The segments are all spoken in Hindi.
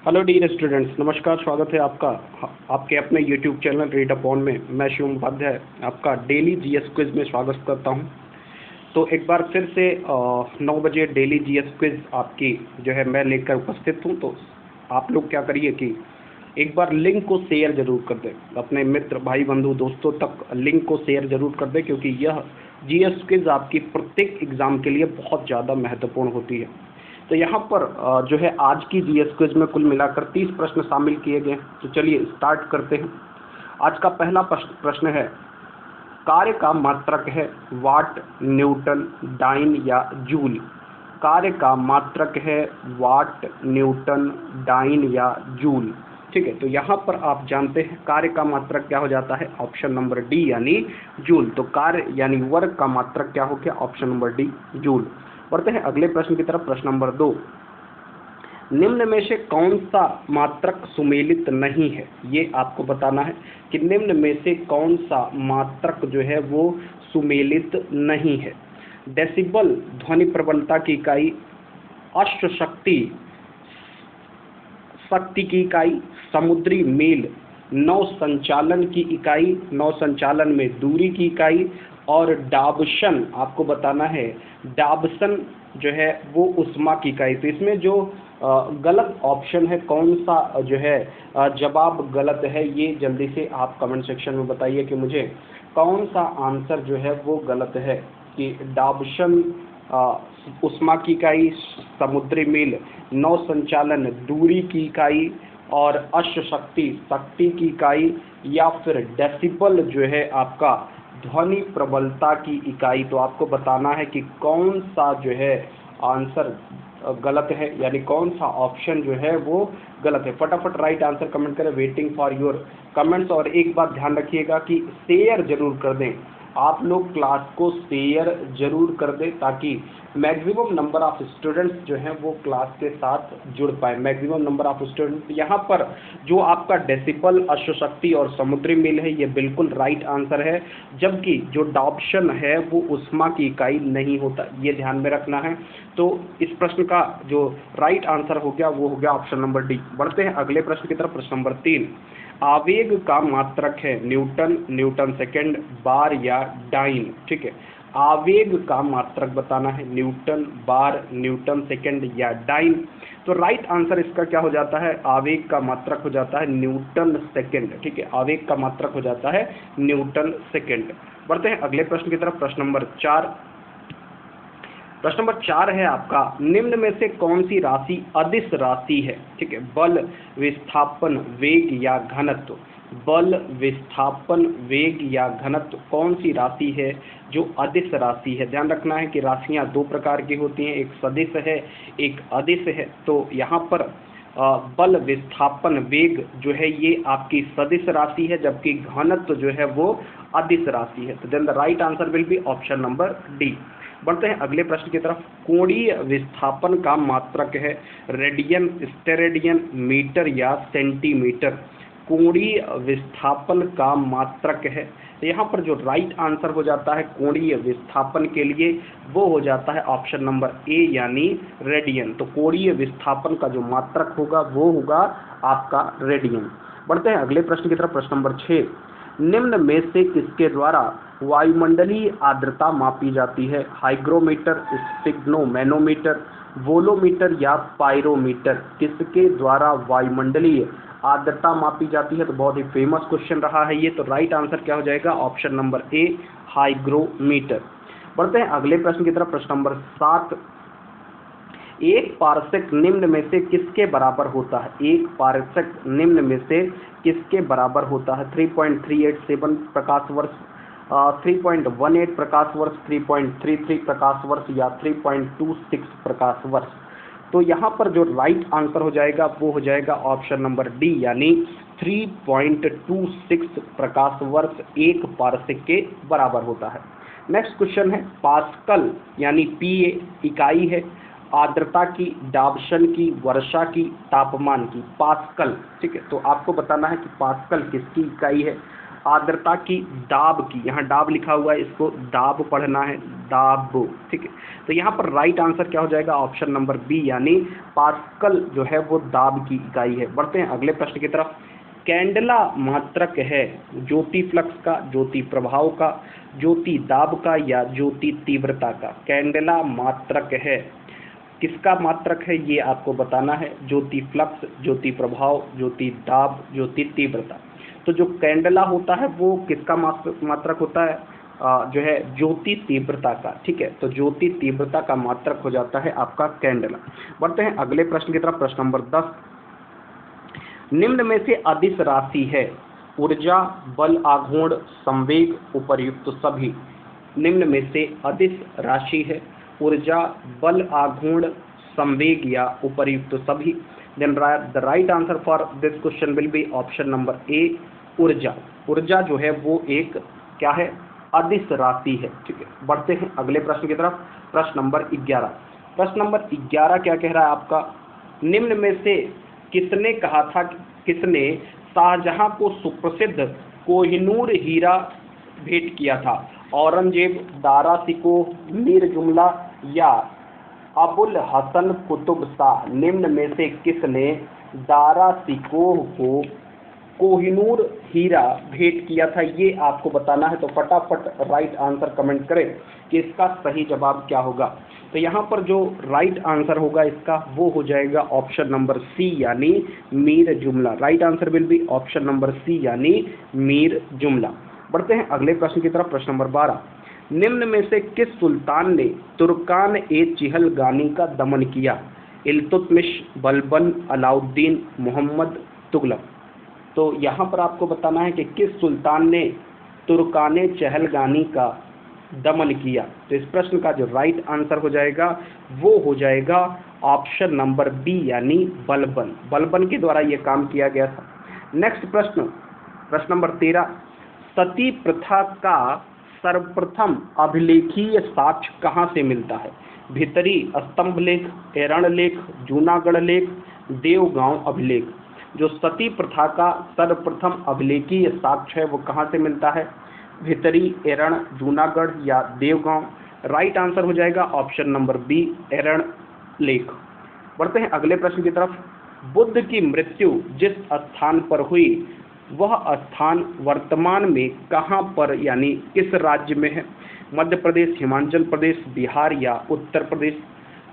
हेलो डियर स्टूडेंट्स, नमस्कार। स्वागत है आपका आपके अपने यूट्यूब चैनल रीड अपॉन में। मैं शिवम उपाध्याय आपका डेली जीएस क्विज में स्वागत करता हूं। तो एक बार फिर से 9 बजे डेली जीएस क्विज आपकी जो है मैं लेकर उपस्थित हूं। तो आप लोग क्या करिए कि एक बार लिंक को शेयर जरूर कर दें, अपने मित्र भाई बंधु दोस्तों तक लिंक को शेयर जरूर कर दें, क्योंकि यह जीएस क्विज आपकी प्रत्येक एग्ज़ाम के लिए बहुत ज़्यादा महत्वपूर्ण होती है। तो यहाँ पर जो है आज की जीएस क्विज में कुल मिलाकर 30 प्रश्न शामिल किए गए। तो चलिए स्टार्ट करते हैं। आज का पहला प्रश्न है, कार्य का मात्रक है वाट, न्यूटन, डाइन या जूल। कार्य का मात्रक है वाट, न्यूटन, डाइन या जूल। ठीक है, तो यहाँ पर आप जानते हैं कार्य का मात्रक क्या हो जाता है, ऑप्शन नंबर डी यानी जूल। तो कार्य यानी वर्ग का मात्रक क्या हो गया, ऑप्शन नंबर डी जूल। बढ़ते हैं अगले प्रश्न की तरफ। प्रश्न नंबर 2, निम्न में से कौन सा मात्रक सुमेलित नहीं है। ये आपको बताना है कि निम्न में से कौन सा मात्रक जो है वो सुमेलित नहीं है। डेसिबल ध्वनि प्रबलता की इकाई, अश्व शक्ति शक्ति की इकाई, समुद्री मील नौ संचालन की इकाई, नौ संचालन में दूरी की इकाई, और डाबसन आपको बताना है, डाबसन जो है वो उष्मा की इकाई। तो इसमें जो गलत ऑप्शन है, कौन सा जो है जवाब गलत है, ये जल्दी से आप कमेंट सेक्शन में बताइए कि मुझे कौन सा आंसर जो है वो गलत है। कि डाबसन उष्मा की इकाई, समुद्री मील नौ संचालन दूरी की इकाई, और अश्व शक्ति शक्ति की इकाई, या फिर डेसिबल जो है आपका ध्वनि प्रबलता की इकाई। तो आपको बताना है कि कौन सा जो है आंसर गलत है, यानी कौन सा ऑप्शन जो है वो गलत है। फटाफट राइट आंसर कमेंट करें, वेटिंग फॉर योर कमेंट्स। और एक बात ध्यान रखिएगा कि शेयर जरूर कर दें, आप लोग क्लास को शेयर जरूर कर दें ताकि मैक्सिमम नंबर ऑफ स्टूडेंट्स जो हैं वो क्लास के साथ जुड़ पाए। मैक्सिमम नंबर ऑफ स्टूडेंट्स यहाँ पर जो आपका डेसिबल, अश्व शक्ति और समुद्री मील है ये बिल्कुल राइट आंसर है, जबकि जो डॉप्शन है वो उष्मा की इकाई नहीं होता, ये ध्यान में रखना है। तो इस प्रश्न का जो राइट आंसर हो गया वो हो गया ऑप्शन नंबर डी। बढ़ते हैं अगले प्रश्न की तरफ। प्रश्न नंबर 3, आवेग का मात्रक है न्यूटन, न्यूटन सेकेंड, बार या डाइन। ठीक है, आवेग का मात्रक बताना है, न्यूटन, बार, न्यूटन सेकेंड या डाइन। तो राइट आंसर इसका क्या हो जाता है, आवेग का मात्रक हो जाता है न्यूटन सेकेंड। ठीक है, आवेग का मात्रक हो जाता है न्यूटन सेकेंड। बढ़ते हैं अगले प्रश्न की तरफ। प्रश्न नंबर 4, प्रश्न नंबर 4 है आपका, निम्न में से कौन सी राशि अदिश राशि है। ठीक है, बल, विस्थापन, वेग या घनत्व। बल, विस्थापन, वेग या घनत्व, कौन सी राशि है जो अदिश राशि है। ध्यान रखना है कि राशियां दो प्रकार की होती हैं, एक सदिश है, एक अदिश है। तो यहाँ पर बल, विस्थापन, वेग जो है ये आपकी सदिश राशि है, जबकि घनत्व जो है वो अदिश राशि है। तो then the right answer will be option number D. बढ़ते हैं अगले प्रश्न की तरफ। कोणीय विस्थापन का मात्रक है रेडियन, स्टेरेडियन, मीटर या सेंटीमीटर। कोणीय विस्थापन का मात्रक है, तो यहाँ पर जो राइट आंसर हो जाता है कोणीय विस्थापन के लिए वो हो जाता है ऑप्शन नंबर ए यानी रेडियन। तो कोणीय विस्थापन का जो मात्रक होगा वो होगा आपका रेडियन। बढ़ते हैं अगले प्रश्न की तरफ। प्रश्न नंबर 6, निम्न में से किसके द्वारा वायुमंडलीय आर्द्रता मापी जाती है। हाइग्रोमीटर, स्पिग्नोमेनोमीटर, वोलोमीटर या पायरोमीटर। किसके द्वारा वायुमंडलीय आर्द्रता मापी जाती है। तो बहुत ही फेमस क्वेश्चन रहा है ये। तो राइट आंसर क्या हो जाएगा, ऑप्शन नंबर ए हाइग्रोमीटर। बढ़ते हैं अगले प्रश्न की तरफ। प्रश्न नंबर 7, एक पारसेक निम्न में से किसके बराबर होता है। एक पारसेक निम्न में से किसके बराबर होता है। 3.387 प्रकाश वर्ष, 3.18 प्रकाश वर्ष, 3.33 प्रकाश वर्ष या 3.26 प्रकाश वर्ष। तो यहाँ पर जो राइट आंसर हो जाएगा वो हो जाएगा ऑप्शन नंबर डी यानी 3.26 प्रकाश वर्ष एक पारसेक के बराबर होता है। नेक्स्ट क्वेश्चन है, पास्कल यानी पीए इकाई है आर्द्रता की, डाबसन की, वर्षा की, तापमान की। पास्कल, ठीक है, तो आपको बताना है कि पास्कल किसकी इकाई है। आर्द्रता की, दाब की, यहाँ दाब लिखा हुआ है, इसको दाब पढ़ना है, दाब, ठीक है। तो यहाँ पर राइट आंसर क्या हो जाएगा, ऑप्शन नंबर बी, यानी पास्कल जो है वो दाब की इकाई है। बढ़ते हैं अगले प्रश्न की तरफ। कैंडेला मात्रक है ज्योति फ्लक्स का, ज्योति प्रभाव का, ज्योति दाब का या ज्योति तीव्रता का। कैंडेला मात्रक है, किसका मात्रक है ये आपको बताना है, ज्योति फ्लक्स, ज्योति प्रभाव, ज्योति दाब, ज्योति तीव्रता। तो जो कैंडेला होता है वो किसका मात्रक होता है, जो है ज्योति तीव्रता का, ठीक है। तो ज्योति तीव्रता का मात्रक हो जाता है आपका कैंडेला। बढ़ते हैं अगले प्रश्न की तरफ। प्रश्न नंबर 10, निम्न में से अदिश राशि है, ऊर्जा, बल, आघूर्ण, संवेग, उपर्युक्त सभी। निम्न में से अदिश राशि है, ऊर्जा, बल, आघूर्ण, संवेग या उपर्युक्त सभी। Then the right answer for this question will be option number A, ऊर्जा। ऊर्जा जो है वो एक क्या है, अदिश राशि है, ठीक है। बढ़ते हैं अगले प्रश्न की तरफ। प्रश्न नंबर 11। प्रश्न नंबर 11 क्या कह रहा है आपका, निम्न में से किसने कहा था, किसने शाहजहां को सुप्रसिद्ध कोहिनूर हीरा भेंट किया था। औरंगजेब, दारा शिकोह, मीर जुमला या अबुल हसन कुतुब शाह। निम्न में से किसने दारा शिकोह को कोहिनूर हीरा भेंट किया था, ये आपको बताना है। तो फटाफट राइट आंसर कमेंट करें कि इसका सही जवाब क्या होगा। तो यहाँ पर जो राइट आंसर होगा इसका वो हो जाएगा ऑप्शन नंबर सी, यानी Mir Jumla. Right answer will be option number C, यानी मीर जुमला। बढ़ते हैं अगले प्रश्न की तरफ। प्रश्न नंबर 12, निम्न में से किस सुल्तान ने तुर्कान ए चिहलगानी का दमन किया। इल्तुतमिश, बलबन, अलाउद्दीन, मोहम्मद, तुगलक। तो यहाँ पर आपको बताना है कि किस सुल्तान ने तुर्कान चहलगानी का दमन किया। तो इस प्रश्न का जो राइट आंसर हो जाएगा वो हो जाएगा ऑप्शन नंबर बी, यानी बलबन। बलबन के द्वारा ये काम किया गया था। नेक्स्ट प्रश्न, प्रश्न नंबर 13, सती प्रथा का सर्वप्रथम अभिलेखीय साक्ष्य कहाँ से मिलता है। भितरी स्तंभ लेख, एरण लेख, जूनागढ़ लेख, देवगांव अभिलेख। जो सती प्रथा का सर्वप्रथम अभिलेखीय साक्ष्य है वो कहाँ से मिलता है, भितरी, एरण, जूनागढ़ या देवगांव। राइट आंसर हो जाएगा ऑप्शन नंबर बी, एरण लेख। बढ़ते हैं अगले प्रश्न की तरफ। बुद्ध की मृत्यु जिस स्थान पर हुई वह स्थान वर्तमान में कहाँ पर यानी किस राज्य में है। मध्य प्रदेश, हिमाचल प्रदेश, बिहार या उत्तर प्रदेश।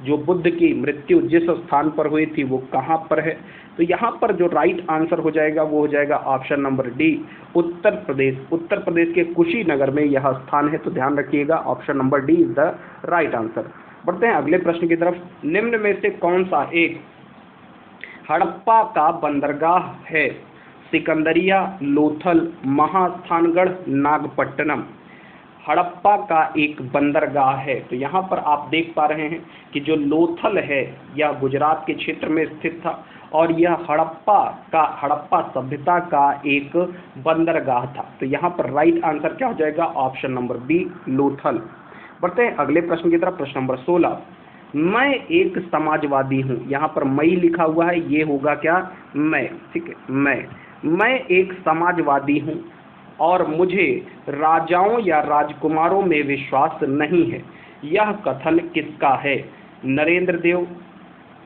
जो बुद्ध की मृत्यु जिस स्थान पर हुई थी वो कहाँ पर है। तो यहाँ पर जो राइट आंसर हो जाएगा वो हो जाएगा option number D, Uttar Pradesh. Uttar Pradesh के कुशीनगर में यह स्थान है, तो ध्यान रखिएगा option number D is the right answer. बढ़ते हैं अगले प्रश्न की तरफ। निम्न में से कौन सा एक हड़प्पा का बंदरगाह है। सिकंदरिया, लोथल, महास्थानगढ़, नागपट्टनम। हड़प्पा का एक बंदरगाह है। तो यहाँ पर आप देख पा रहे हैं कि जो लोथल है यह गुजरात के क्षेत्र में स्थित था और यह हड़प्पा सभ्यता का एक बंदरगाह था। तो यहाँ पर राइट आंसर क्या हो जाएगा, ऑप्शन नंबर बी, लोथल। बढ़ते हैं अगले प्रश्न की तरफ। प्रश्न नंबर 16, मैं एक समाजवादी हूँ। यहाँ पर मई लिखा हुआ है, ये होगा क्या, मैं, ठीक है। मैं एक समाजवादी हूँ और मुझे राजाओं या राजकुमारों में विश्वास नहीं है। यह कथन किसका है। नरेंद्र देव,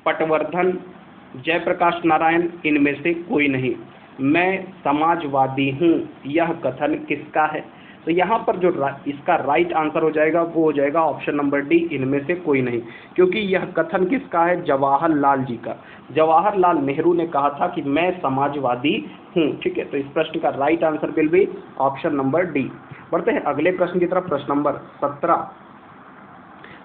पटवर्धन, जयप्रकाश नारायण, इनमें से कोई नहीं। मैं समाजवादी हूँ, यह कथन किसका है। तो यहाँ पर जो इसका राइट आंसर हो जाएगा वो हो जाएगा ऑप्शन नंबर डी, इनमें से कोई नहीं, क्योंकि यह कथन किसका है, जवाहरलाल जी का। जवाहरलाल नेहरू ने कहा था कि मैं समाजवादी हूँ, ठीक है। तो इस प्रश्न का right answer will be option number D. बढ़ते हैं अगले प्रश्न की तरफ। प्रश्न नंबर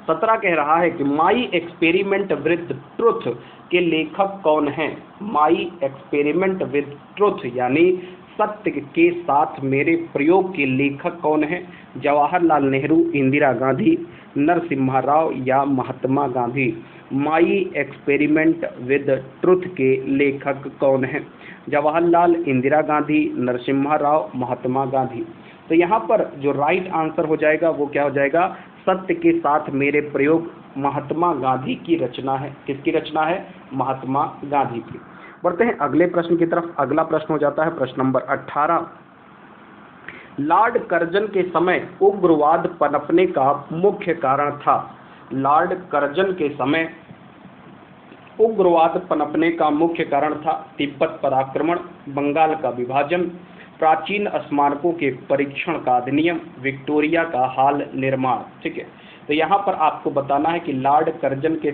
17 कह रहा है कि माई एक्सपेरिमेंट विद ट्रुथ के लेखक कौन हैं। माई एक्सपेरिमेंट विद ट्रुथ यानी सत्य के साथ मेरे प्रयोग के लेखक कौन हैं। जवाहरलाल नेहरू, इंदिरा गांधी, नरसिम्हा राव या Mahatma Gandhi. My experiment with truth के लेखक कौन हैं। जवाहरलाल, इंदिरा गांधी, नरसिम्हा राव, महात्मा गांधी। तो यहाँ पर जो राइट आंसर हो जाएगा वो क्या हो जाएगा, सत्य के साथ मेरे प्रयोग महात्मा गांधी की रचना है। किसकी रचना है, महात्मा गांधी की। बढ़ते हैं अगले प्रश्न की तरफ। अगला प्रश्न हो जाता है प्रश्न नंबर 18। लॉर्ड कर्जन के समय उग्रवाद पनपने का मुख्य कारण था। लॉर्ड कर्जन के समय उग्रवाद पनपने का मुख्य कारण था तिब्बत पर आक्रमण, बंगाल का विभाजन, प्राचीन स्मारकों के परीक्षण का अधिनियम, विक्टोरिया का हाल निर्माण। ठीक है, तो यहाँ पर आपको बताना है कि लॉर्ड कर्जन के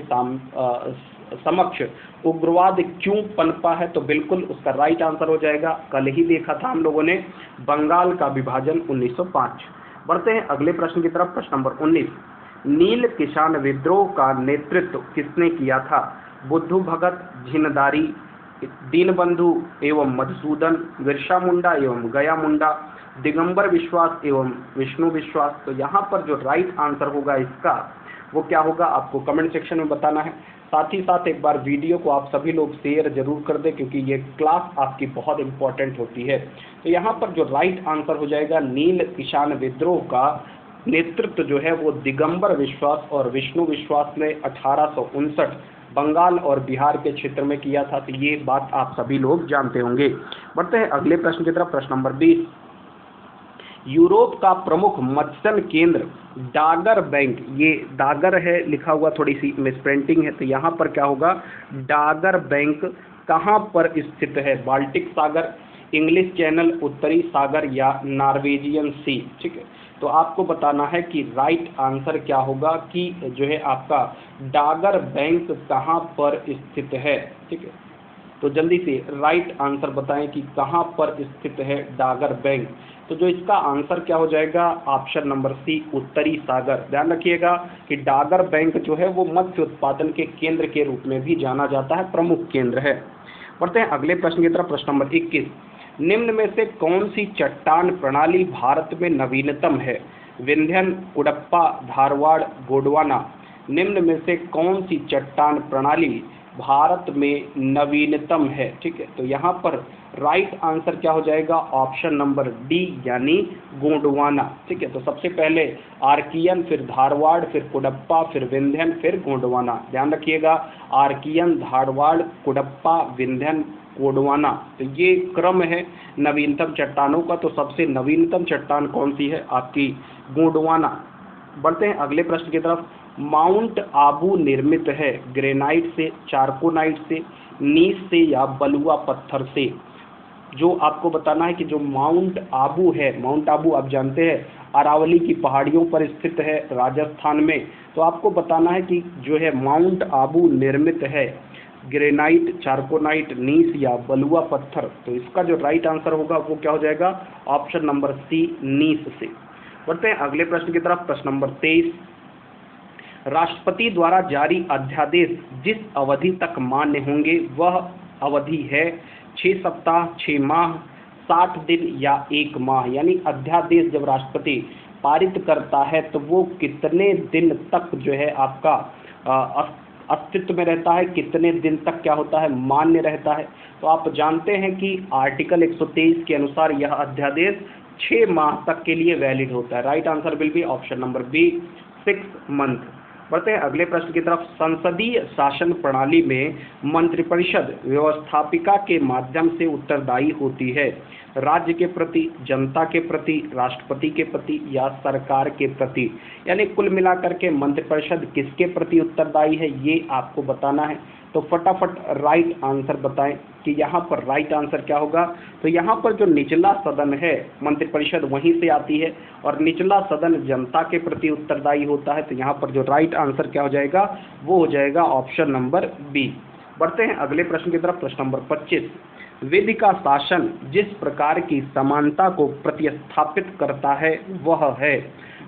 समक्ष उग्रवाद क्यों पनपा है। तो बिल्कुल उसका राइट आंसर हो जाएगा, कल ही देखा था हम लोगों ने, बंगाल का विभाजन 1905। बढ़ते हैं अगले प्रश्न की तरफ। प्रश्न नंबर 19, नील किसान विद्रोह का नेतृत्व किसने किया था? बुद्धू भगत, झिनदारी, दीनबंधु एवं मधुसूदन, बिरसा मुंडा एवं गया मुंडा, दिगंबर विश्वास एवं विष्णु विश्वास। तो यहाँ पर जो राइट आंसर होगा इसका वो क्या होगा, आपको कमेंट सेक्शन में बताना है। साथ ही साथ एक बार वीडियो को आप सभी लोग शेयर जरूर कर दें, क्योंकि ये क्लास आपकी बहुत इंपॉर्टेंट होती है। तो यहाँ पर जो राइट आंसर हो जाएगा, नील किसान विद्रोह का नेतृत्व जो है वो दिगंबर विश्वास और विष्णु विश्वास ने 1859 बंगाल और बिहार के क्षेत्र में किया था। तो ये बात आप सभी लोग जानते होंगे। बढ़ते हैं अगले प्रश्न की तरफ। प्रश्न नंबर 20, यूरोप का प्रमुख मत्स्य केंद्र डागर बैंक, ये डागर है लिखा हुआ, थोड़ी सी मिसप्रिंटिंग है, तो यहाँ पर क्या होगा, डागर बैंक कहाँ पर स्थित है? बाल्टिक सागर, इंग्लिश चैनल, उत्तरी सागर या नॉर्वेजियन सी। ठीक है, तो आपको बताना है कि राइट आंसर क्या होगा कि जो है आपका डागर बैंक कहाँ पर स्थित है। ठीक है, तो जल्दी से राइट आंसर बताएं कि कहाँ पर स्थित है डागर बैंक। तो जो इसका आंसर क्या हो जाएगा, ऑप्शन नंबर सी, उत्तरी सागर। ध्यान रखिएगा कि डागर बैंक जो है वो मत्स्य उत्पादन के केंद्र के रूप में भी जाना जाता है, प्रमुख केंद्र है। बढ़ते हैं अगले प्रश्न की तरफ। प्रश्न नंबर 21, निम्न में से कौन सी चट्टान प्रणाली भारत में नवीनतम है? विंध्यन, कुडप्पा, धारवाड़, गोंडवाना। निम्न में से कौन सी चट्टान प्रणाली भारत में नवीनतम है? ठीक है, तो यहाँ पर राइट आंसर क्या हो जाएगा, ऑप्शन नंबर डी यानी गोंडवाना। ठीक है, तो सबसे पहले आर्कियन, फिर धारवाड़, फिर कुडप्पा, फिर विंध्यन, फिर गोंडवाना। ध्यान रखिएगा, आर्कियन, धारवाड़, कुडप्पा, विंध्यन, गोंडवाना, तो ये क्रम है नवीनतम चट्टानों का। तो सबसे नवीनतम चट्टान कौन सी है? आपकी गोंडवाना। बढ़ते हैं अगले प्रश्न की तरफ। माउंट आबू निर्मित है ग्रेनाइट से, चारकोनाइट से, नीस से या बलुआ पत्थर से? जो आपको बताना है कि जो माउंट आबू है, माउंट आबू आप जानते हैं अरावली की पहाड़ियों पर स्थित है राजस्थान में। तो आपको बताना है कि जो है माउंट आबू निर्मित है ग्रेनाइट, चारकोनाइट, नीस या बलुआ पत्थर। तो इसका जो राइट आंसर होगा वो क्या हो जाएगा, ऑप्शन नंबर सी, नीस से। बढ़ते हैं अगले प्रश्न की तरफ। प्रश्न नंबर 23, राष्ट्रपति द्वारा जारी अध्यादेश जिस अवधि तक मान्य होंगे वह अवधि है 6 सप्ताह, 6 माह, 60 दिन या 1 माह। यानी अध्यादेश जब राष्ट्रपति पारित करता है तो वो कितने दिन तक जो है आपका अस्तित्व में रहता है, कितने दिन तक क्या होता है, मान्य रहता है। तो आप जानते हैं कि आर्टिकल 123 के अनुसार यह अध्यादेश 6 माह तक के लिए वैलिड होता है। Right answer will be option number B, 6 month. बढ़ते हैं अगले प्रश्न की तरफ। संसदीय शासन प्रणाली में मंत्रिपरिषद व्यवस्थापिका के माध्यम से उत्तरदायी होती है, राज्य के प्रति, जनता के प्रति, राष्ट्रपति के प्रति या सरकार के प्रति। यानी कुल मिलाकर के मंत्रिपरिषद किसके प्रति उत्तरदायी है ये आपको बताना है। तो फटाफट राइट आंसर बताएं कि यहाँ पर राइट आंसर क्या होगा। तो यहाँ पर जो निचला सदन है मंत्रिपरिषद वहीं से आती है और निचला सदन जनता के प्रति उत्तरदायी होता है। तो यहाँ पर जो राइट आंसर क्या हो जाएगा, वो हो जाएगा ऑप्शन नंबर बी। बढ़ते हैं अगले प्रश्न की तरफ। प्रश्न नंबर 25, विधि का शासन जिस प्रकार की समानता को प्रतिस्थापित करता है वह है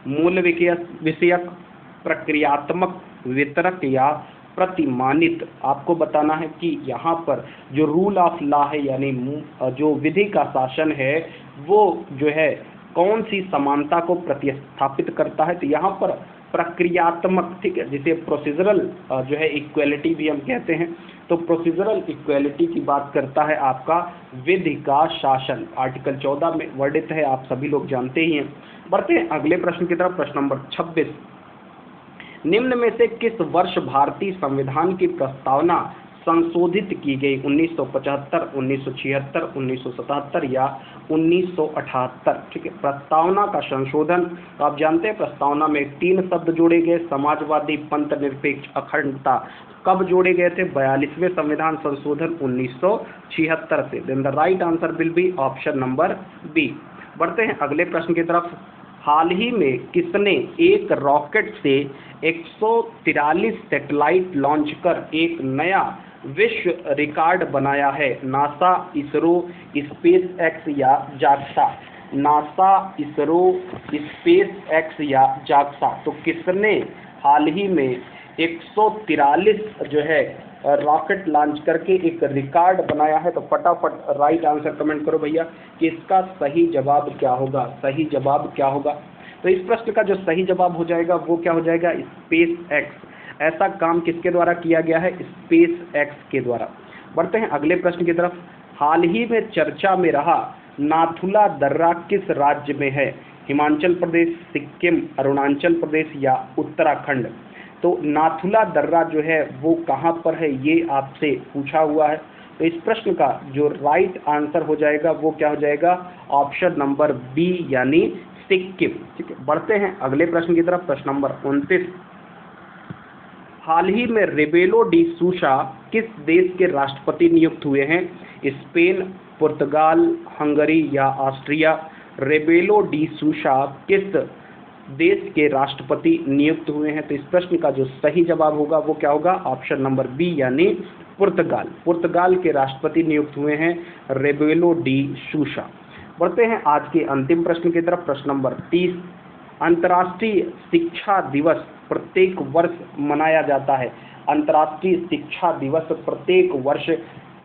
मूल विषयक, प्रक्रियात्मक, वितरक या प्रतिमानित। आपको बताना है कि यहाँ पर जो रूल ऑफ लॉ है यानी जो विधि का शासन है वो जो है कौन सी समानता को प्रतिस्थापित करता है। तो यहाँ पर प्रक्रियात्मक, ठीक है, जिसे प्रोसीजरल जो है इक्वेलिटी भी हम कहते हैं। तो प्रोसीजरल इक्वेलिटी की बात करता है आपका विधि का शासन, आर्टिकल 14 में वर्णित है, आप सभी लोग जानते ही हैं। बढ़ते हैं अगले प्रश्न की तरफ। प्रश्न नंबर 26, निम्न में से किस वर्ष भारतीय संविधान की प्रस्तावना संशोधित की गई? 1975, 1976, 1977 या 1978? ठीक है, प्रस्तावना का संशोधन। तो आप जानते हैं प्रस्तावना में 3 शब्द जोड़े गए, समाजवादी, पंथ निरपेक्ष, अखंडता। कब जोड़े गए थे? 42वें संविधान संशोधन 1976 से। Then the right answer will be option number B. बढ़ते हैं अगले प्रश्न की तरफ। हाल ही में किसने एक रॉकेट से 143 सैटेलाइट लॉन्च कर एक नया विश्व रिकॉर्ड बनाया है? नासा, इसरो, स्पेस एक्स या JAXA? NASA, ISRO, space x या जाक्सा? तो किसने हाल ही में 143 जो है रॉकेट लॉन्च करके एक रिकॉर्ड बनाया है? तो फटाफट राइट आंसर कमेंट करो भैया कि इसका सही जवाब क्या होगा। सही जवाब क्या होगा? तो इस प्रश्न का जो सही जवाब हो जाएगा वो क्या हो जाएगा? Space x. ऐसा काम किसके द्वारा किया गया है? स्पेस एक्स के द्वारा। बढ़ते हैं अगले प्रश्न की तरफ। हाल ही में चर्चा में रहा नाथुला दर्रा किस राज्य में है? हिमाचल प्रदेश, सिक्किम, अरुणाचल प्रदेश या उत्तराखंड? तो नाथुला दर्रा जो है वो कहाँ पर है, ये आपसे पूछा हुआ है। तो इस प्रश्न का जो राइट आंसर हो जाएगा वो क्या हो जाएगा? ऑप्शन नंबर बी यानी सिक्किम। ठीक है, बढ़ते हैं अगले प्रश्न की तरफ। प्रश्न नंबर 29। हाल ही में रेबेलो डी सूसा किस देश के राष्ट्रपति नियुक्त हुए हैं? स्पेन, पुर्तगाल, हंगरी या ऑस्ट्रिया? रेबेलो डी सूसा किस देश के राष्ट्रपति नियुक्त हुए हैं? तो इस प्रश्न का जो सही जवाब होगा वो क्या होगा? ऑप्शन नंबर बी यानी पुर्तगाल। पुर्तगाल के राष्ट्रपति नियुक्त हुए हैं रेबेलो डी सूसा। बढ़ते हैं आज के अंतिम प्रश्न की तरफ। प्रश्न नंबर 30। अंतर्राष्ट्रीय शिक्षा दिवस प्रत्येक वर्ष मनाया जाता है। अंतर्राष्ट्रीय शिक्षा दिवस प्रत्येक वर्ष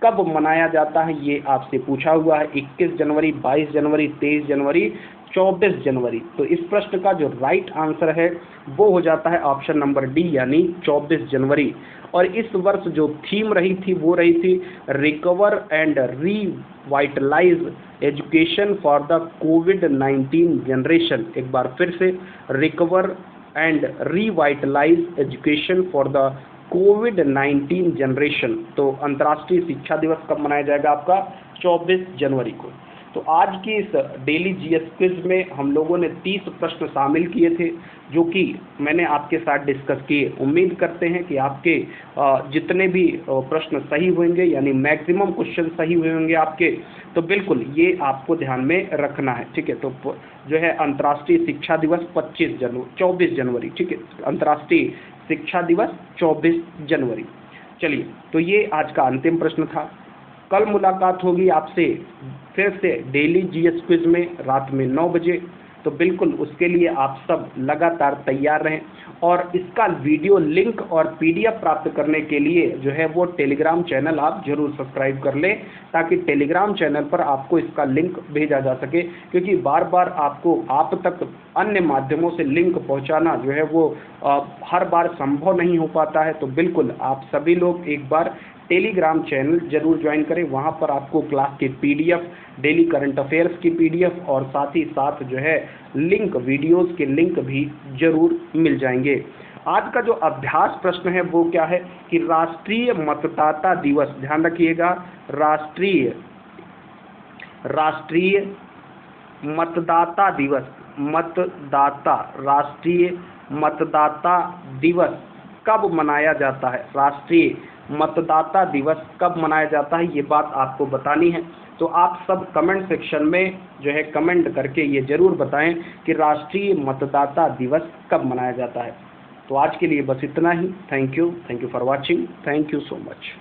कब मनाया जाता है, ये आपसे पूछा हुआ है। 21 जनवरी, 22 जनवरी, 23 जनवरी, 24 जनवरी? तो इस प्रश्न का जो राइट आंसर है वो हो जाता है ऑप्शन नंबर डी यानी 24 जनवरी। और इस वर्ष जो थीम रही थी वो रही थी recover and revitalise education for the कोविड-19 जनरेशन। एक बार फिर से, recover and revitalise education for the कोविड-19 जनरेशन। तो अंतर्राष्ट्रीय शिक्षा दिवस कब मनाया जाएगा आपका? 24 जनवरी को। तो आज की इस डेली जीएस क्विज में हम लोगों ने 30 प्रश्न शामिल किए थे जो कि मैंने आपके साथ डिस्कस किए। उम्मीद करते हैं कि आपके जितने भी प्रश्न सही होंगे यानी मैक्सिमम क्वेश्चन सही हुए होंगे आपके, तो बिल्कुल ये आपको ध्यान में रखना है। ठीक है, तो जो है अंतर्राष्ट्रीय शिक्षा दिवस 24 जनवरी। ठीक है, अंतर्राष्ट्रीय शिक्षा दिवस 24 जनवरी। चलिए, तो ये आज का अंतिम प्रश्न था। कल मुलाकात होगी आपसे फिर से डेली जीएस क्विज में रात में 9 बजे। तो बिल्कुल उसके लिए आप सब लगातार तैयार रहें। और इसका वीडियो लिंक और पीडीएफ प्राप्त करने के लिए जो है वो टेलीग्राम चैनल आप जरूर सब्सक्राइब कर लें, ताकि टेलीग्राम चैनल पर आपको इसका लिंक भेजा जा सके। क्योंकि बार बार आपको आप तक अन्य माध्यमों से लिंक पहुंचाना जो है वो हर बार संभव नहीं हो पाता है। तो बिल्कुल आप सभी लोग एक बार टेलीग्राम चैनल जरूर ज्वाइन करें। वहाँ पर आपको क्लास की पीडीएफ, डेली करंट अफेयर्स की पीडीएफ और साथ ही साथ जो है लिंक, वीडियोस के लिंक भी जरूर मिल जाएंगे। आज का जो अभ्यास प्रश्न है वो क्या है कि राष्ट्रीय मतदाता दिवस, ध्यान रखिएगा, राष्ट्रीय मतदाता दिवस, राष्ट्रीय मतदाता दिवस कब मनाया जाता है? राष्ट्रीय मतदाता दिवस कब मनाया जाता है, ये बात आपको बतानी है। तो आप सब कमेंट सेक्शन में जो है कमेंट करके ये जरूर बताएं कि राष्ट्रीय मतदाता दिवस कब मनाया जाता है। तो आज के लिए बस इतना ही। Thank you for watching. Thank you so much.